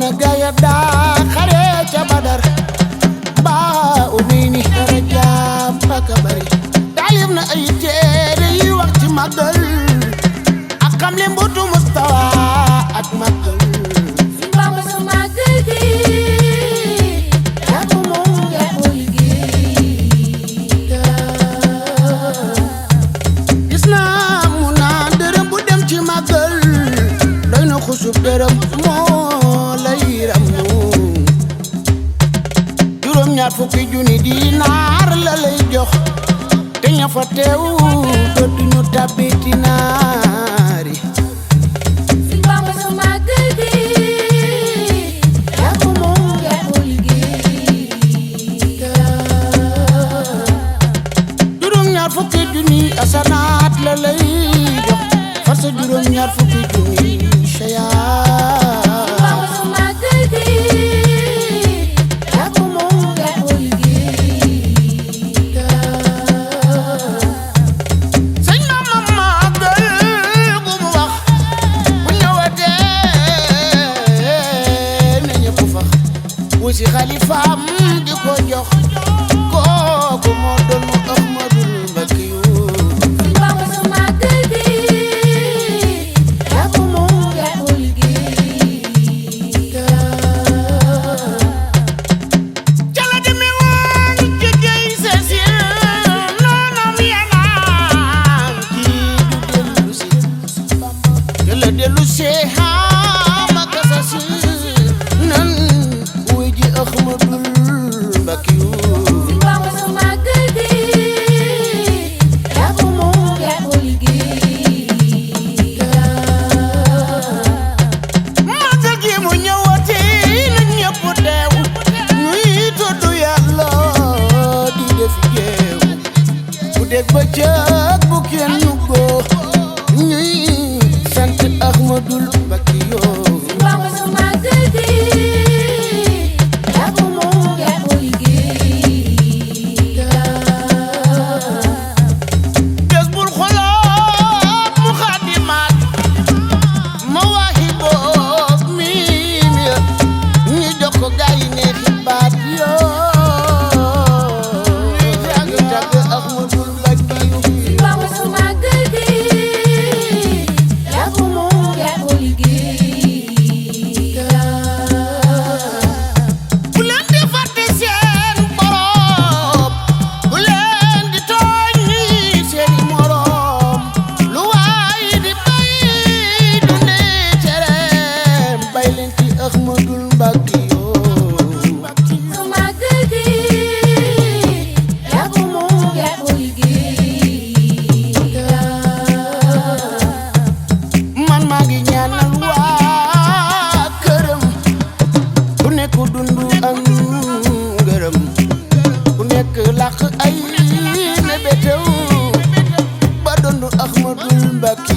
na gaaya daa xare ca Badar baa unayni darajaam ak a bari taalif na ay téere yi wax ci màggal ak xam li mbuutu mustawa ak màggal xusub dërëm moo lay ramu juróom ñaar fukki junni dinaar la lay jox te ña fa teew dootuñu tabbiti naari juróom ñaar fukki junni asanaat la lay jox farsa juróom ñaar fukki junni si xalifaam di ko jox kooku moo doon Ahmadul Mbakiyu cala deme woon ci gey sesil noonam yanaan kii du dellu si te la dellu see xaama kasasi nan Ahmadul Mbakiyu magal gi mu ñëwati na ñëpp teew ñuy tudd Yàlla di def jeew bu dégg ba cëg bu kenn ñu góo ñuy sant Ahmadul Mbakiyu laq ay mébétew ba dondu Ahmadul Mbakiyu